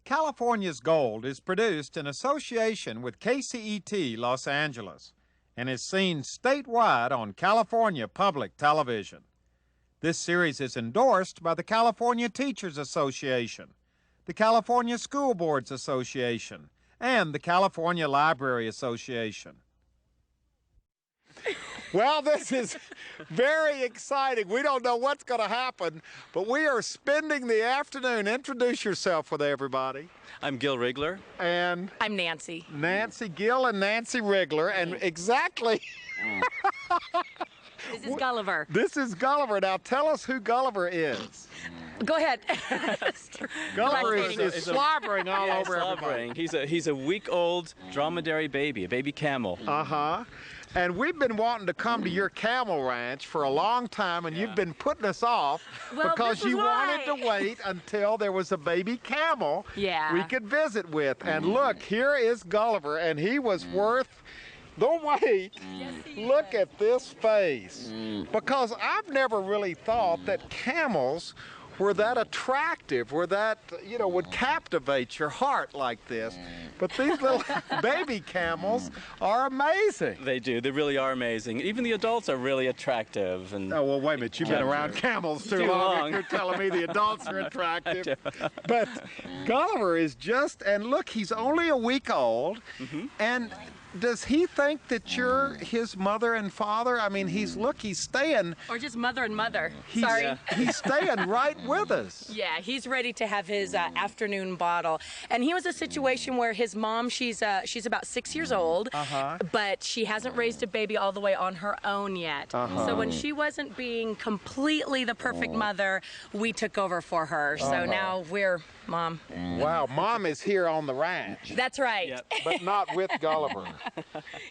California's Gold is produced in association with KCET Los Angeles and is seen statewide on California Public Television. This series is endorsed by the California Teachers Association, the California School Boards Association, and the California Library Association. Well, this is very exciting. We don't know what's going to happen, but we are spending the afternoon. Introduce yourself with everybody. I'm Gil Rigler. And? I'm Nancy. Nancy, Gil and Nancy Rigler, and exactly... This is Gulliver. This is Gulliver. Now tell us who Gulliver is. Go ahead. Gulliver is slobbering all over everybody. He's a week-old dromedary baby, a baby camel. Uh-huh. And we've been wanting to come to your camel ranch for a long time, and you've been putting us off because you wanted to wait until there was a baby camel we could visit with. And look, here is Gulliver, and he was worth the wait. Yes, look at this face. Because I've never really thought that camels were that attractive, were that, you know, would captivate your heart like this. But these little baby camels are amazing. They do. They really are amazing. Even the adults are really attractive. And oh, well, wait a minute. You've been around camels too long. You're telling me the adults are attractive. But Gulliver is just, and look, he's only a week old. And does he think that you're his mother and father? I mean, he's staying. Or just mother and mother. He's staying right with us. Yeah, he's ready to have his afternoon bottle. And he was a situation where his mom, she's about 6 years old, but she hasn't raised a baby all the way on her own yet. So when she wasn't being completely the perfect mother, we took over for her. So now we're Mom. Wow, Mom is here on the ranch. That's right. Yep. But not with Gulliver.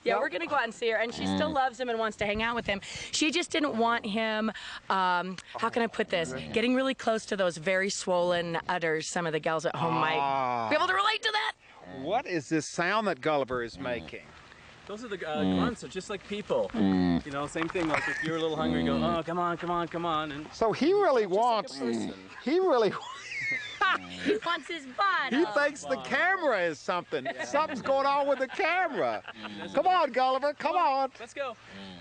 Yeah, we're going to go out and see her, and she still loves him and wants to hang out with him. She just didn't want him, how can I put this, getting really close to those very swollen udders. Some of the gals at home might be able to relate to that. What is this sound that Gulliver is making? Those are the grunts, are just like people. You know, same thing, like if you're a little hungry, go, oh, come on, come on, come on. And so he really wants, he really he wants his bottle. He thinks the camera is something. Something's going on with the camera. Come on, Gulliver, come on. Let's go.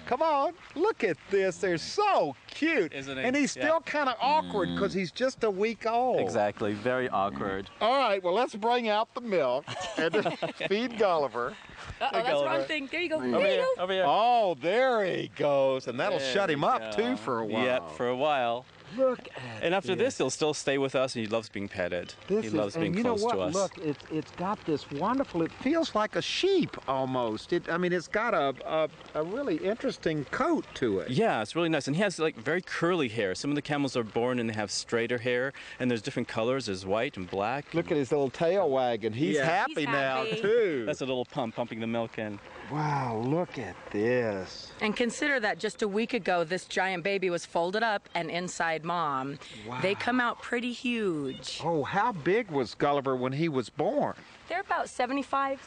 Come on, look at this. They're so cute. Isn't he? And he's still kind of awkward because he's just a week old. Exactly, very awkward. All right, well, let's bring out the milk and feed Gulliver. Uh-oh, that's the wrong thing. There you go. Over here, over here. Oh, there he goes. And that'll shut him up, too, for a while. Yep, for a while. Look at And after this, he'll still stay with us, and he loves being petted. He loves being close to us. Look, it's got this wonderful, it feels like a sheep almost. I mean, it's got a really interesting coat to it. Yeah, it's really nice. And he has like very curly hair. Some of the camels are born and they have straighter hair, and there's different colors. There's white and black. Look at his little tail wagging. He's happy now, too. That's a little pump pumping the milk in. Wow, look at this. And consider that just a week ago, this giant baby was folded up and inside Mom. Wow. They come out pretty huge. Oh, how big was Gulliver when he was born? They're about 75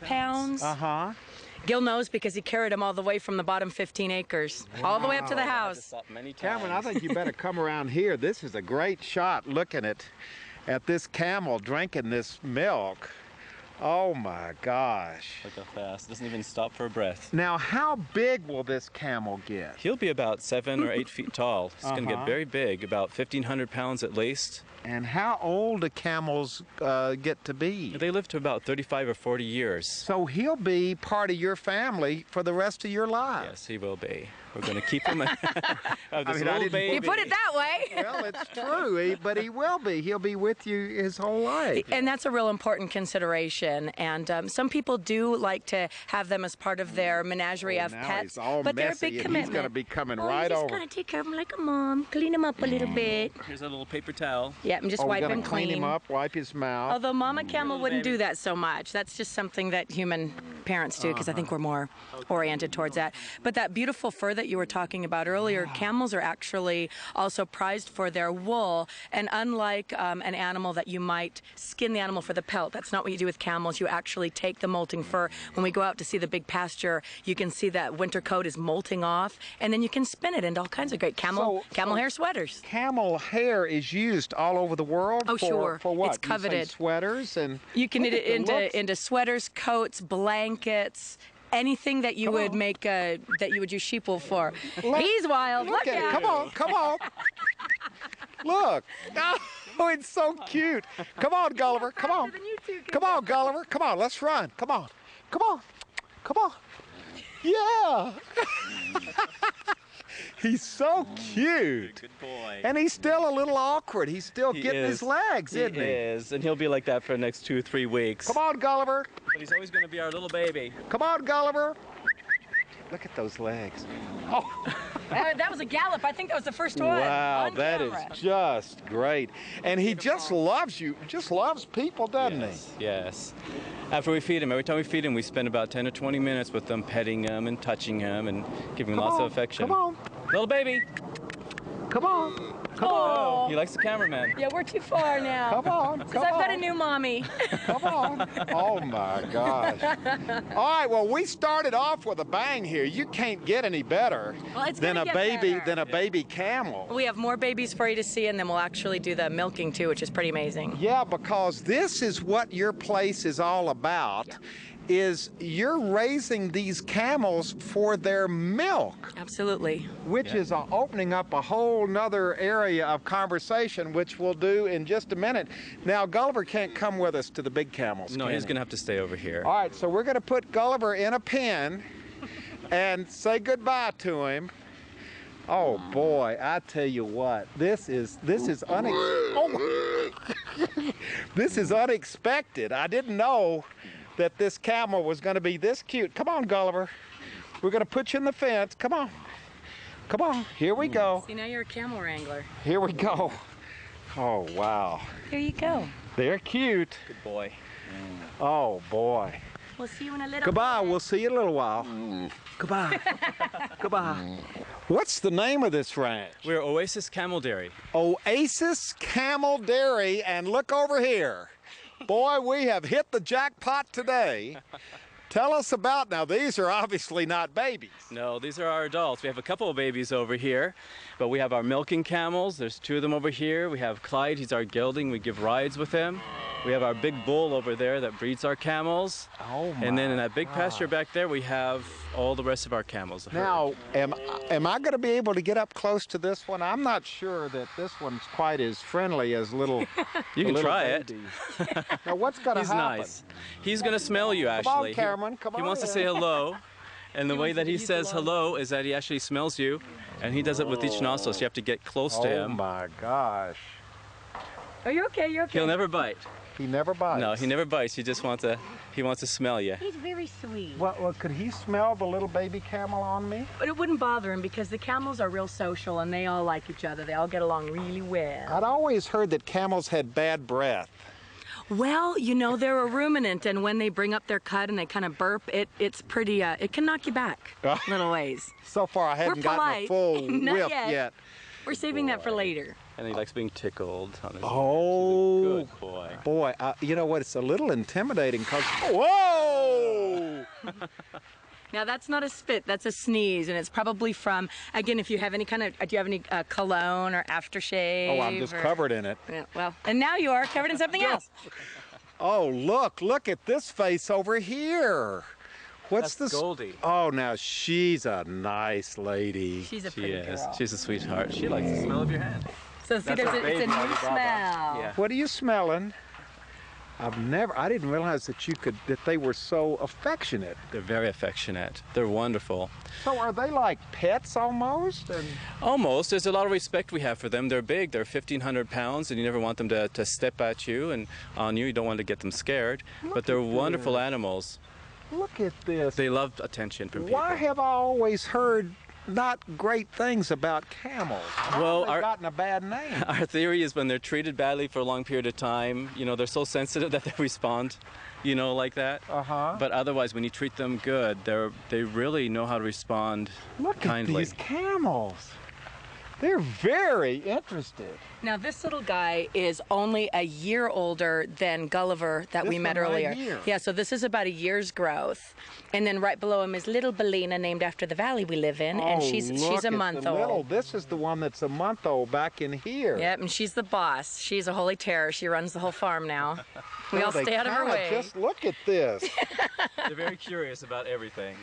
pounds. Uh-huh. Gil knows because he carried him all the way from the bottom 15 acres, all the way up to the house. Cameron, I think you better come around here. This is a great shot looking at this camel drinking this milk. Oh my gosh. Look how fast. Doesn't even stop for a breath. Now, how big will this camel get? He'll be about 7 or 8 feet tall. He's going to get very big, about 1,500 pounds at least. And how old do camels get to be? They live to about 35 or 40 years. So he'll be part of your family for the rest of your life. Yes, he will be. We're going to keep him. You put it that way. Well, it's true, but he will be. He'll be with you his whole life. And that's a real important consideration. And some people do like to have them as part of their menagerie of pets. But they're a big commitment. He's going to be coming right over. You just got to take care of him like a mom. Clean him up a little bit. Here's a little paper towel. Yeah, and just wipe him clean. Clean him up, wipe his mouth. Although Mama Camel wouldn't do that so much. That's just something that human parents do because I think we're more oriented towards that. But that beautiful fur that that you were talking about earlier, camels are actually also prized for their wool, and unlike an animal that you might skin the animal for the pelt, that's not what you do with camels. You actually take the molting fur. When we go out to see the big pasture, you can see that winter coat is molting off, and then you can spin it into all kinds of great camel hair sweaters. Camel hair is used all over the world. Oh, sure. For what? It's coveted. You say sweaters and you can knit it into sweaters, coats, blankets. Anything that you would make, that you would use sheep wool for. He's wild. Look at it. Come on, come on. Look. Oh, it's so cute. Come on, Gulliver. Come on. Come on, Gulliver. Come on, let's run. Come on. Come on. Come on. Yeah. He's so cute. Good boy. And he's still a little awkward. He's still getting his legs, isn't he? He is, and he'll be like that for the next 2 or 3 weeks. Come on, Gulliver. But he's always going to be our little baby. Come on, Gulliver. Look at those legs. Oh. That was a gallop. I think that was the first one. Wow, that is just great. And he just loves you, just loves people, doesn't he? Yes. After we feed him, every time we feed him, we spend about 10 or 20 minutes with them, petting him and touching him and giving him lots of affection. Come on. Little baby. Come on. Come on. He likes the cameraman. Yeah, we're too far now. Come on. Because I've got a new mommy. Come on. Oh my gosh. All right, well, we started off with a bang here. You can't get any better than a baby camel. We have more babies for you to see, and then we'll actually do the milking too, which is pretty amazing. Yeah, because this is what your place is all about. Yeah. Is you're raising these camels for their milk. Absolutely. Which is opening up a whole nother area of conversation, which we'll do in just a minute. Now, Gulliver can't come with us to the big camels. No, he's going to have to stay over here. All right, so we're going to put Gulliver in a pen and say goodbye to him. Oh boy, I tell you what, this is unexpected. I didn't know that this camel was going to be this cute. Come on, Gulliver. We're going to put you in the fence. Come on. Come on. Here we go. See, now you're a camel wrangler. Here we go. Oh, wow. Here you go. They're cute. Good boy. Oh, boy. We'll see you in a little Goodbye. bit. We'll see you in a little while. Goodbye. Goodbye. What's the name of this ranch? We're Oasis Camel Dairy. Oasis Camel Dairy, and look over here. Boy, we have hit the jackpot today. Tell us about, now these are obviously not babies. No, these are our adults. We have a couple of babies over here, but we have our milking camels. There's 2 of them over here. We have Clyde, he's our gelding. We give rides with him. We have our big bull over there that breeds our camels. Oh my And then in that big pasture back there, we have all the rest of our camels. Now, am I going to be able to get up close to this one? I'm not sure that this one's quite as friendly as little You can try baby. Now, what's going to He's happen? nice. He's going to smell you, actually. Come on, Cameron. Come on. He wants to say hello. And the way that he says hello is that he actually smells you, and he does it with each nostril, so you have to get close to him. Oh my gosh. Are you okay? You're okay. He'll never bite. He never bites. No, he never bites. He just wants to smell you. He's very sweet. Well, could he smell the little baby camel on me? But it wouldn't bother him because the camels are real social and they all like each other. They all get along really well. I'd always heard that camels had bad breath. Well, you know, they're a ruminant, and when they bring up their cud and they kind of burp, it's pretty, it can knock you back a little ways. So far, I haven't gotten a full whiff yet. We're saving that for later. And he likes being tickled. On his Oh, good boy. Boy, you know what? It's a little intimidating because, whoa! Now that's not a spit, that's a sneeze, and it's probably from, again, if you have any kind of, do you have any cologne or aftershave? Oh, I'm just covered in it. Yeah, well, and now you are covered in something else. Oh, look at this face over here. What's That's this? Goldie. Oh, now she's a nice lady. She's a pretty girl. She's a sweetheart. She likes the smell of your hand. So see, it's a new smell. Yeah. What are you smelling? I didn't realize that they were so affectionate. They're very affectionate. They're wonderful. So are they like pets almost? Almost. There's a lot of respect we have for them. They're big. They're 1,500 pounds, and you never want them to step at you and on you. You don't want to get them scared. But they're wonderful animals. Look at this. They love attention from people. Why have I always heard not great things about camels. Well, they've gotten a bad name. Our theory is when they're treated badly for a long period of time, you know, they're so sensitive that they respond, you know, like that. But otherwise, when you treat them good, they really know how to respond kindly. Look at these camels. They're very interested. Now, this little guy is only a year older than Gulliver that we met earlier. Yeah, so this is about a year's growth. And then right below him is little Bellina, named after the valley we live in, and she's a month old. This is the one that's a month old back in here. Yep, and she's the boss. She's a holy terror. She runs the whole farm now. We all stay out of her way. Just look at this. They're very curious about everything.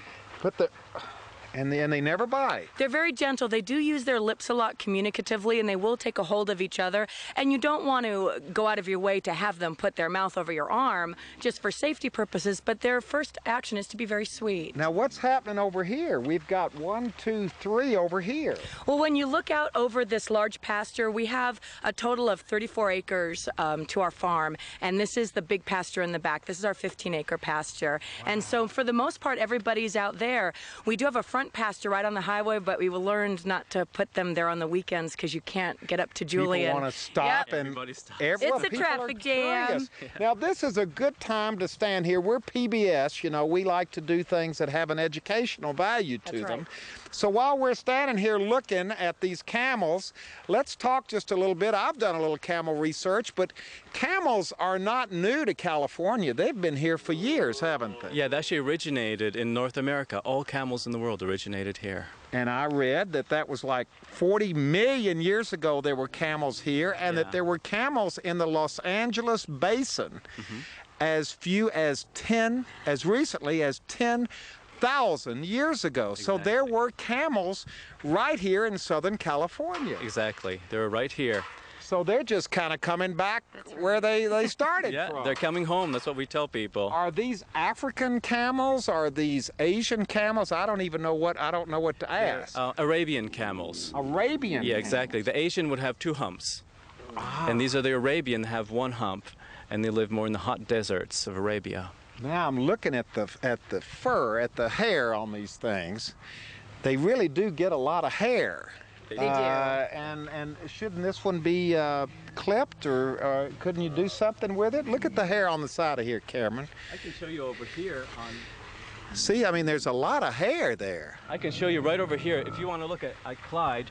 And they never bite. They're very gentle. They do use their lips a lot communicatively, and they will take a hold of each other. And you don't want to go out of your way to have them put their mouth over your arm just for safety purposes, but their first action is to be very sweet. Now, what's happening over here? We've got 1, 2, 3 over here. Well, when you look out over this large pasture, we have a total of 34 acres to our farm, and this is the big pasture in the back. This is our 15-acre pasture. Wow. And so for the most part, everybody's out there. We do have a front pasture right on the highway, but we learned not to put them there on the weekends because you can't get up to Julian. People want to stop and it's a traffic jam. Now, this is a good time to stand here. We're PBS, you know, we like to do things that have an educational value to them. So while we're standing here looking at these camels, let's talk just a little bit. I've done a little camel research, but camels are not new to California. They've been here for years, haven't they? Yeah, they actually originated in North America. All camels in the world originated here. And I read that was like 40 million years ago there were camels here, and that there were camels in the Los Angeles basin as recently as 10,000 years ago. Exactly. So there were camels right here in Southern California. Exactly. They were right here. So they're just kind of coming back where they started from. Yeah, they're coming home. That's what we tell people. Are these African camels? Are these Asian camels? I don't know what to ask. Arabian camels. Arabian Yeah, exactly. The Asian would have 2 humps. And these are the Arabian that have 1 hump. And they live more in the hot deserts of Arabia. Now I'm looking at the fur, at the hair on these things. They really do get a lot of hair. They do. And shouldn't this one be clipped, or couldn't you do something with it? Look at the hair on the side of here, Cameron. I can show you over here on... See, I mean, there's a lot of hair there. I can show you right over here. If you want to look at Clyde,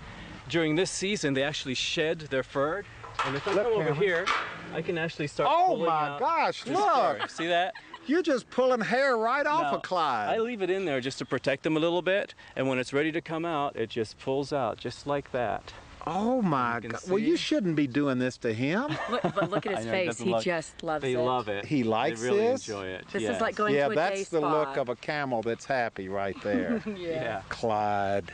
during this season, they actually shed their fur. And if I come over here, I can actually start pulling out. Oh my gosh, look! Fur. See that? You're just pulling hair right off of Clyde. I leave it in there just to protect them a little bit, and when it's ready to come out, it just pulls out, just like that. Oh my God. Well, you shouldn't be doing this to him. But look at his face. He just loves it. They love it. He likes this? They really enjoy it. This is like going to a day spa. Yeah, that's the look of a camel that's happy right there. Yeah. Clyde.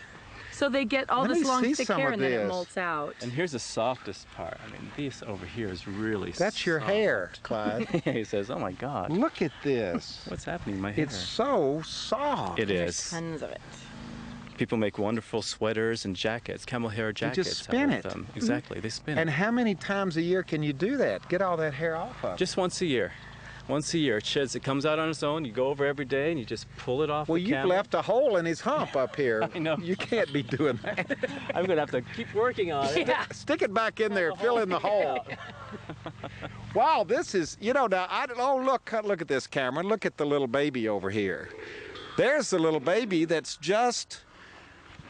So they get all this long thick hair and then it molts out. And here's the softest part. I mean, this over here is really soft. That's your hair, Clyde. He says, oh my God. Look at this. What's happening to my hair? It's so soft. It is. There's tons of it. People make wonderful sweaters and jackets, camel hair jackets. They just spin it. Them. Exactly, they spin it. And how many times a year can you do that? Get all that hair off of it? Just once a year. Once a year, it sheds. It comes out on its own. You go over every day and you just pull it off. Well, you've left a hole in his hump up here. I know. You can't be doing that. I'm going to have to keep working on it. Yeah. Stick it back in there. Fill in the hole. Wow, this is, you know, now, look at this, Cameron. Look at the little baby over here. There's the little baby that's just...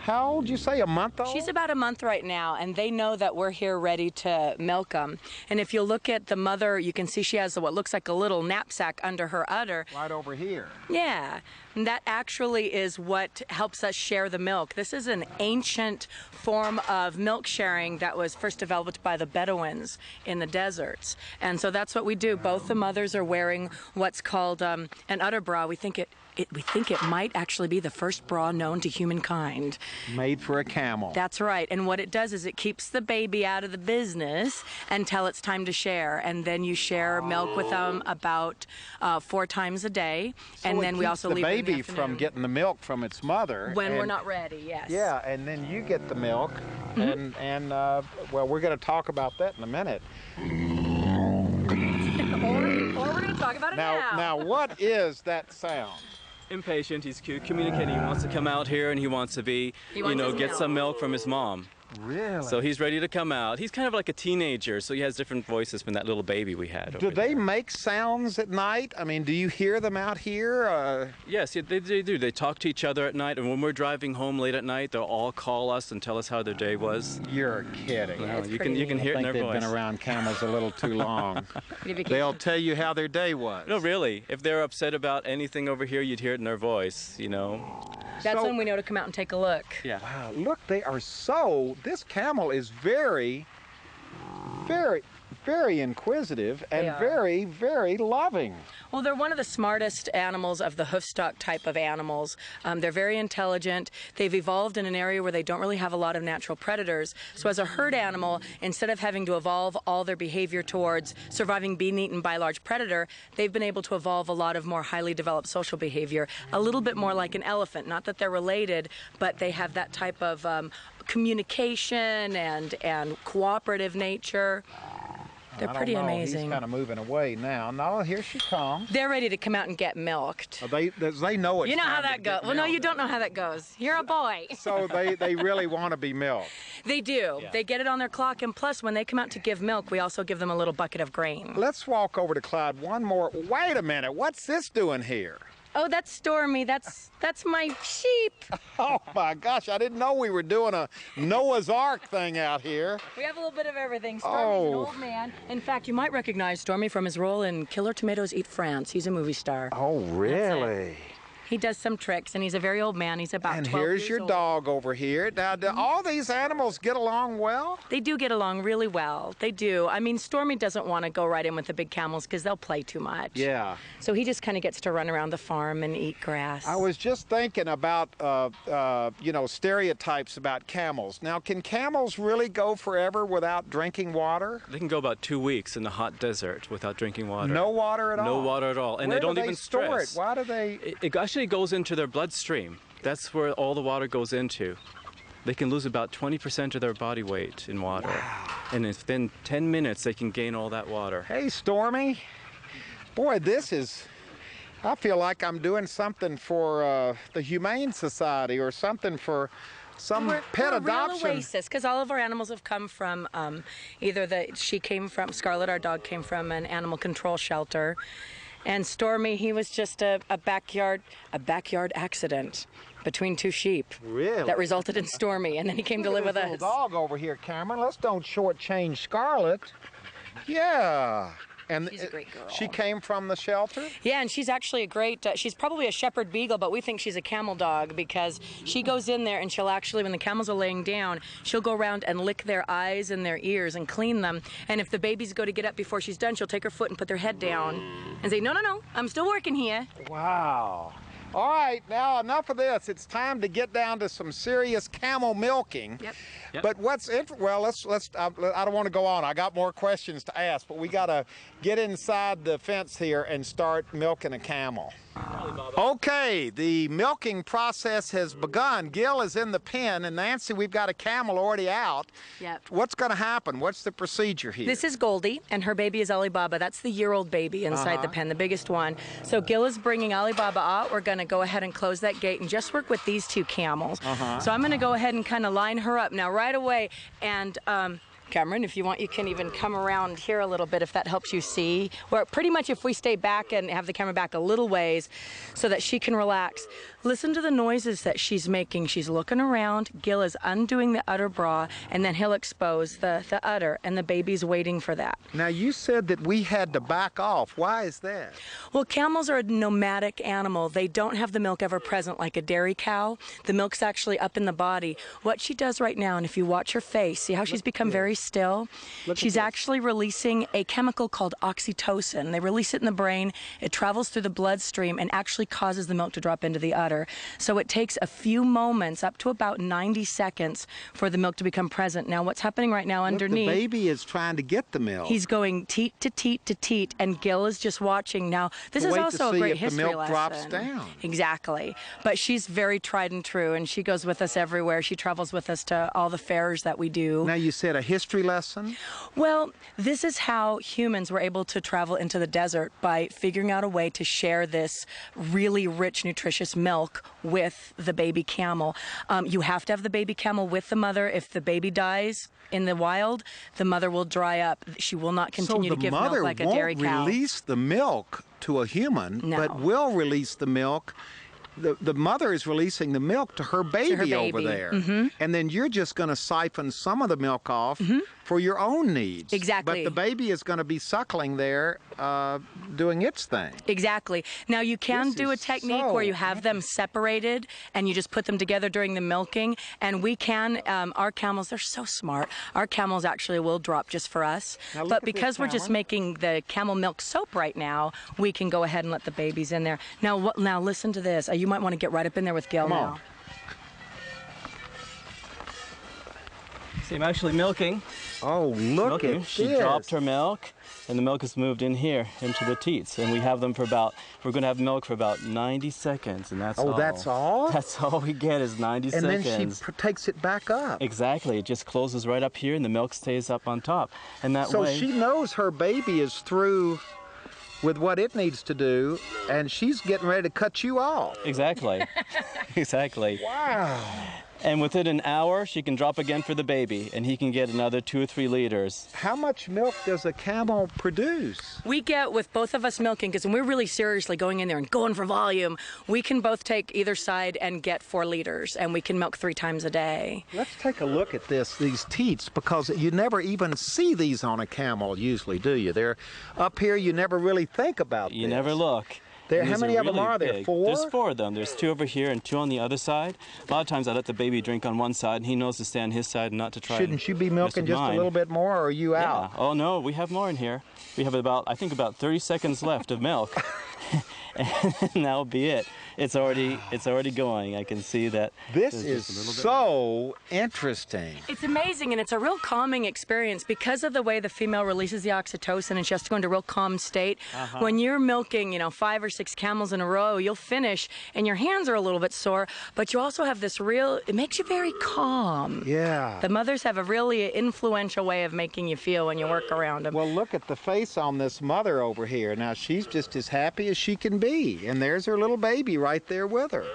How old, you say, a month old? She's about a month right now, and they know that we're here ready to milk them. And if you look at the mother, you can see she has what looks like a little knapsack under her udder. Right over here. Yeah, and that actually is what helps us share the milk. This is an ancient form of milk sharing that was first developed by the Bedouins in the deserts. And so that's what we do. Both the mothers are wearing what's called an udder bra. We think it might actually be the first bra known to humankind. Made for a camel. That's right. And what it does is it keeps the baby out of the business until it's time to share. And then you share milk with them about 4 times a day. So and then we also leave the baby from getting the milk from its mother. When we're not ready, yes. Yeah, and then you get the milk. And well, we're going to talk about that in a minute. or we're going to talk about it now. Now, what is that sound? Impatient, he's cute, communicating. He wants to come out here and he wants to be, get some milk from his mom. Really? So he's ready to come out. He's kind of like a teenager, so he has different voices from that little baby we had. Do they make sounds at night? I mean, do you hear them out here? Yes, they do. They talk to each other at night, and when we're driving home late at night, they'll all call us and tell us how their day was. You're kidding. Well, you can hear it in their voice. I think they've been around camels a little too long. They'll tell you how their day was. No, really. If they're upset about anything over here, you'd hear it in their voice, That's when we know to come out and take a look. Yeah. Wow, look, this camel is very, very, very inquisitive and very, very loving. Well, they're one of the smartest animals of the hoofstock type of animals. They're very intelligent. They've evolved in an area where they don't really have a lot of natural predators. So as a herd animal, instead of having to evolve all their behavior towards surviving being eaten by a large predator, they've been able to evolve a lot of more highly developed social behavior, a little bit more like an elephant. Not that they're related, but they have that type of communication and cooperative nature. They're pretty amazing. He's kind of moving away now. No, here she comes. They're ready to come out and get milked. They know it. You know how that goes. Well, no, you don't know how that goes. You're a boy. So they really want to be milked. They do. Yeah. They get it on their clock, and plus, when they come out to give milk, we also give them a little bucket of grain. Let's walk over to Clyde one more. Wait a minute. What's this doing here? Oh, that's Stormy. That's my sheep. Oh my gosh, I didn't know we were doing a Noah's Ark thing out here. We have a little bit of everything. Stormy's an old man. In fact, you might recognize Stormy from his role in Killer Tomatoes Eat France. He's a movie star. Oh, really? He does some tricks, and he's a very old man. He's about 12 years old. And here's your dog over here. Now, do all these animals get along well? They do get along really well. They do. I mean, Stormy doesn't want to go right in with the big camels because they'll play too much. Yeah. So he just kind of gets to run around the farm and eat grass. I was just thinking about, stereotypes about camels. Now, can camels really go forever without drinking water? They can go about 2 weeks in the hot desert without drinking water. No water at all? No water at all. And Where they don't do even store stress. it? Why do they? It actually goes into their bloodstream. That's where all the water goes into. They can lose about 20% of their body weight in water. Wow. And within 10 minutes, they can gain all that water. Hey, Stormy. Boy, I feel like I'm doing something for the Humane Society or something for some pet adoption. We're a real oasis, because all of our animals have come from Scarlet, our dog, came from an animal control shelter. And Stormy, he was just a backyard accident between two sheep. Really? That resulted in Stormy, and then he came to live with us. Little dog over here, Cameron. Let's don't shortchange Scarlet. Yeah. And she's a great girl. She came from the shelter? Yeah, and she's actually she's probably a shepherd beagle, but we think she's a camel dog because she goes in there and she'll actually, when the camels are laying down, she'll go around and lick their eyes and their ears and clean them. And if the babies go to get up before she's done, she'll take her foot and put their head down and say, no, I'm still working here. Wow. All right, now enough of this. It's time to get down to some serious camel milking. Yep. But let's I don't want to go on. I got more questions to ask, but we got to get inside the fence here and start milking a camel. Okay, the milking process has begun. Gil is in the pen, and Nancy, we've got a camel already out. Yep. What's going to happen? What's the procedure here? This is Goldie, and her baby is Alibaba. That's the year-old baby inside the pen, the biggest one. So Gil is bringing Alibaba out. We're going to go ahead and close that gate and just work with these two camels. So I'm going to go ahead and kind of line her up now right away. And Cameron, if you want, you can even come around here a little bit if that helps you see. Where pretty much if we stay back and have the camera back a little ways so that she can relax. Listen to the noises that she's making. She's looking around. Gil is undoing the udder bra, and then he'll expose the udder, and the baby's waiting for that. Now, you said that we had to back off. Why is that? Well, camels are a nomadic animal. They don't have the milk ever present like a dairy cow. The milk's actually up in the body. What she does right now, and if you watch her face, see how she's become very still? She's actually releasing a chemical called oxytocin. They release it in the brain. It travels through the bloodstream and actually causes the milk to drop into the udder. So it takes a few moments, up to about 90 seconds, for the milk to become present. Now, what's happening right now underneath? The baby is trying to get the milk. He's going teat to teat to teat, and Gil is just watching. Now, this is also a great history lesson. The milk drops down. Exactly. But she's very tried and true, and she goes with us everywhere. She travels with us to all the fairs that we do. Now, you said a history history lesson? Well, this is how humans were able to travel into the desert, by figuring out a way to share this really rich, nutritious milk with the baby camel. You have to have the baby camel with the mother. If the baby dies in the wild, the mother will dry up. She will not continue to give milk like a dairy cow. So the mother won't release the milk to a human, but will release the milk. The mother is releasing the milk to her baby, over there. And then you're just going to siphon some of the milk off for your own needs. Exactly. But the baby is going to be suckling there, doing its thing. Exactly. Now, you can do a technique where you have them separated and you just put them together during the milking. And we can, our camels, they're so smart. Our camels actually will drop just for us. But because we're just making the camel milk soap right now, we can go ahead and let the babies in there. Now, now listen to this. You might want to get right up in there with Gil now. See, I'm actually milking. Oh, look at this. She dropped her milk, and the milk is moved in here into the teats. And we have them for about, we're going to have milk for about 90 seconds, and that's all. Oh, that's all? That's all we get is 90 seconds. And then she takes it back up. Exactly. It just closes right up here, and the milk stays up on top. And that way... So she knows her baby is through with what it needs to do, and she's getting ready to cut you off. Exactly. Exactly. Wow. And within an hour, she can drop again for the baby, and he can get another 2 or 3 liters. How much milk does a camel produce? We get, with both of us milking, because when we're really seriously going in there and going for volume, we can both take either side and get 4 liters, and we can milk 3 times a day. Let's take a look at these teats, because you never even see these on a camel usually, do you? They're up here, you never really think about this. You never look. How many of them are there? 4? There's 4 of them. There's 2 over here and 2 on the other side. A lot of times I let the baby drink on one side, and he knows to stay on his side and not to try. Shouldn't you be milking just a little bit more, or are you out? Oh, no, we have more in here. We have about, I think, about 30 seconds left of milk. And that'll be it. It's already going. I can see that. This is so interesting. It's amazing, and it's a real calming experience because of the way the female releases the oxytocin, and she has to go into a real calm state. When you're milking, 5 or 6 camels in a row, you'll finish, and your hands are a little bit sore, but you also have this it makes you very calm. Yeah. The mothers have a really influential way of making you feel when you work around them. Well, look at the face on this mother over here. Now, she's just as happy as she can be. And there's her little baby right there with her.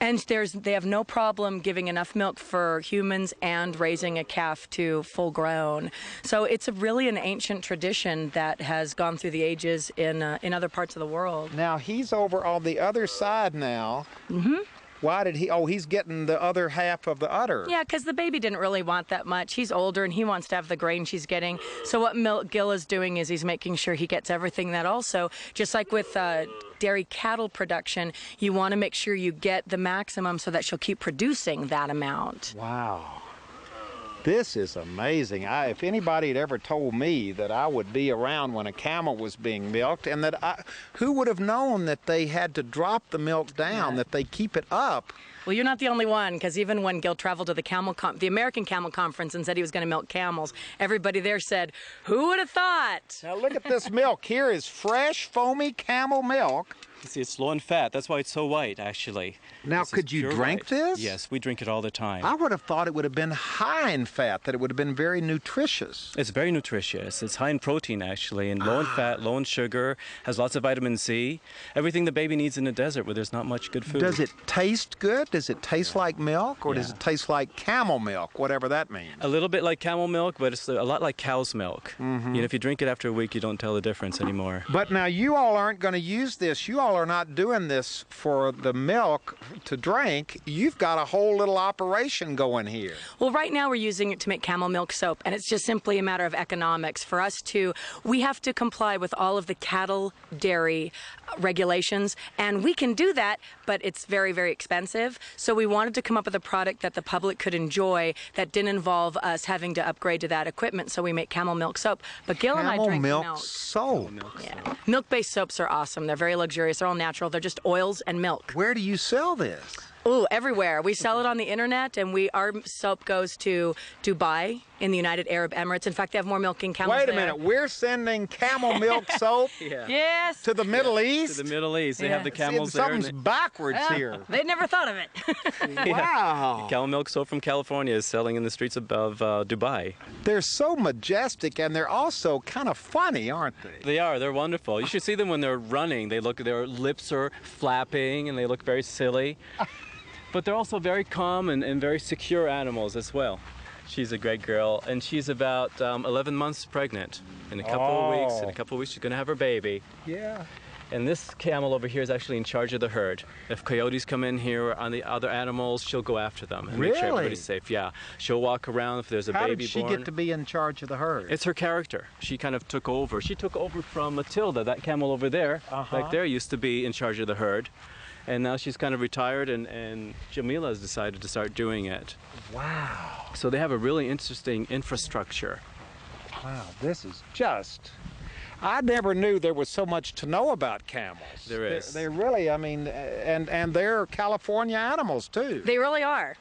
And they have no problem giving enough milk for humans and raising a calf to full grown. So it's really an ancient tradition that has gone through the ages in other parts of the world. Now, he's over on the other side now. Why did he? Oh, he's getting the other half of the udder. Yeah, because the baby didn't really want that much. He's older, and he wants to have the grain she's getting. So what Gil is doing is he's making sure he gets everything that also, just like with dairy cattle production, you want to make sure you get the maximum so that she'll keep producing that amount. Wow. This is amazing. If anybody had ever told me that I would be around when a camel was being milked, and that who would have known that they had to drop the milk down, that they keep it up? Well, you're not the only one, because even when Gil traveled to the American Camel Conference and said he was going to milk camels, everybody there said, who would have thought? Now look at this milk. Here is fresh, foamy camel milk. You see, it's low in fat. That's why it's so white, actually. Now, could you drink this? Yes, we drink it all the time. I would have thought it would have been high in fat, that it would have been very nutritious. It's very nutritious. It's high in protein, actually, and low in fat, low in sugar, has lots of vitamin C. Everything the baby needs in the desert where there's not much good food. Does it taste good? Does it taste like milk, or does it taste like camel milk, whatever that means? A little bit like camel milk, but it's a lot like cow's milk. If you drink it after a week, you don't tell the difference anymore. But now you all aren't going to use this. You all are not doing this for the milk to drink. You've got a whole little operation going here. Well, right now we're using it to make camel milk soap, and it's just simply a matter of economics. For us we have to comply with all of the cattle dairy regulations, and we can do that, but it's very, very expensive. So we wanted to come up with a product that the public could enjoy that didn't involve us having to upgrade to that equipment, so we make camel milk soap. But Gil and I drink milk. Soap. Yeah. Milk-based soaps are awesome. They're very luxurious. They're all natural. They're just oils and milk. Where do you sell this? Oh, everywhere. We sell it on the internet, and our soap goes to Dubai in the United Arab Emirates. In fact, they have more milking camels Wait a there. minute, we're sending camel milk soap Yes. to the Middle East? To the Middle East. They have the camels there. Something's backwards here. They'd never thought of it. Wow. Camel milk soap from California is selling in the streets of Dubai. They're so majestic, and they're also kind of funny, aren't they? They are. They're wonderful. You should see them when they're running. Their lips are flapping, and they look very silly. But they're also very calm and very secure animals as well. She's a great girl, and she's about 11 months pregnant. In a couple of weeks, she's going to have her baby. Yeah. And this camel over here is actually in charge of the herd. If coyotes come in here on the other animals, she'll go after them and make sure everybody's safe. Yeah, she'll walk around if there's a baby born. How did she get to be in charge of the herd? It's her character. She kind of took over. She took over from Matilda. That camel over there, back there, used to be in charge of the herd. And now she's kind of retired, and Jamila has decided to start doing it. Wow. So they have a really interesting infrastructure. Wow, this is just... I never knew there was so much to know about camels. There is. They're really, I mean, and they're California animals, too. They really are.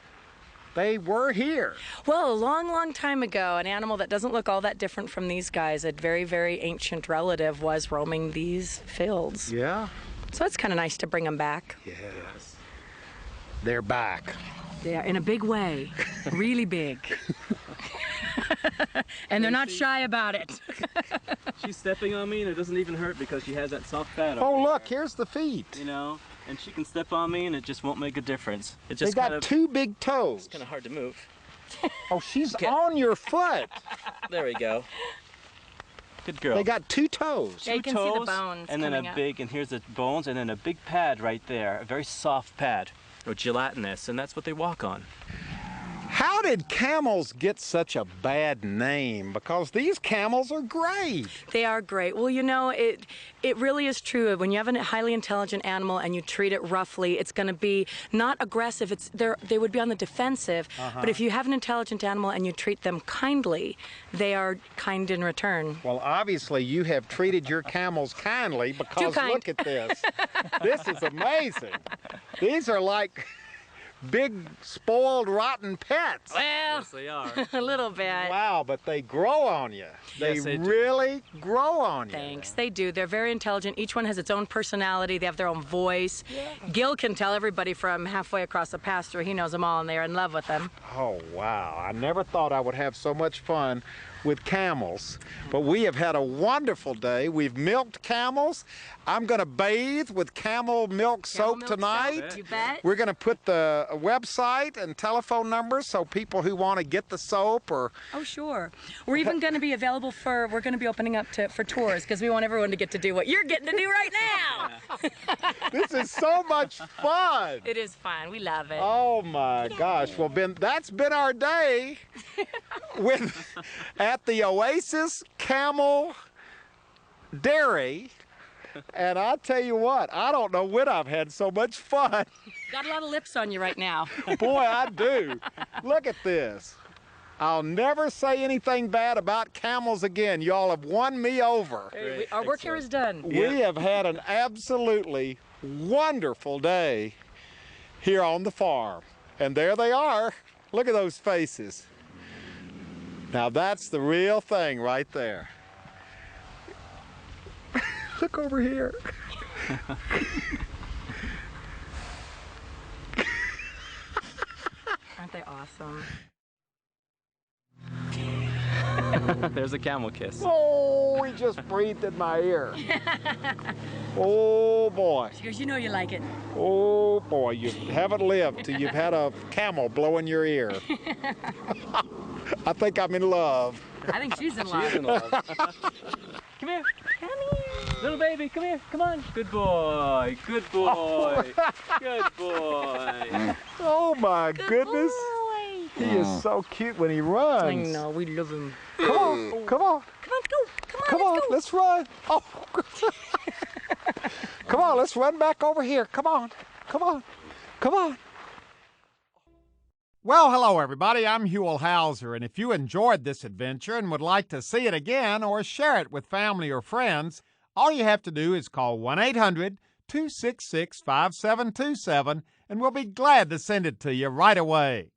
They were here. Well, a long, long time ago, an animal that doesn't look all that different from these guys, a very, very ancient relative, was roaming these fields. Yeah. So it's kind of nice to bring them back. Yes. They're back. Yeah, in a big way. Really big. And they're not shy about it. She's stepping on me, and it doesn't even hurt because she has that soft pad. Oh, look, here's the feet. You know, and she can step on me, and it just won't make a difference. It just they got two big toes. It's kind of hard to move. Oh, she's on your foot. There we go. Good girl. They got two toes. Yeah, you can see the bones and then and here's the bones, and then a big pad right there, a very soft pad, or gelatinous, and that's what they walk on. How did camels get such a bad name? Because these camels are great. They are great. Well, you know, it really is true. When you have a highly intelligent animal and you treat it roughly, it's going to be not aggressive. They would be on the defensive. But if you have an intelligent animal and you treat them kindly, they are kind in return. Well, obviously you have treated your camels kindly, because look at this. This is amazing. These are like big, spoiled, rotten pets. Well, yes, they are. A little bit. Wow, but they grow on you. Yes, they really grow on you. Thanks. They do. They're very intelligent. Each one has its own personality. They have their own voice. Yeah. Gil can tell everybody from halfway across the pasture. He knows them all, and they're in love with them. Oh, wow. I never thought I would have so much fun with camels, but we have had a wonderful day. We've milked camels. I'm going to bathe with camel milk soap tonight. You bet. We're going to put the website and telephone numbers so people who want to get the soap or... Oh, sure. We're even going to be available we're going to be opening up for tours, because we want everyone to get to do what you're getting to do right now. This is so much fun. It is fun. We love it. Oh my gosh. Well, that's been our day at the Oasis Camel Dairy. And I'll tell you what, I don't know when I've had so much fun. Got a lot of lips on you right now. Boy, I do. Look at this. I'll never say anything bad about camels again. Y'all have won me over. Our work here is done. We have had an absolutely wonderful day here on the farm. And there they are. Look at those faces. Now that's the real thing right there. Look over here. Aren't they awesome? There's a camel kiss. Oh, he just breathed in my ear. Oh boy. She goes, you know you like it. Oh boy, you haven't lived till you've had a camel blow in your ear. I think I'm in love. I think she's in love. She's in love. Come here. Come here. Little baby, come here. Come on. Good boy. Good boy. Good boy. Oh my goodness. Boy. He is so cute when he runs. I know, we love him. Come on, come on. Come on, go. Come on, let's run. Oh. Come on, let's run back over here. Come on, come on, come on. Well, hello, everybody. I'm Huell Hauser, and if you enjoyed this adventure and would like to see it again or share it with family or friends, all you have to do is call 266-5727, and we'll be glad to send it to you right away.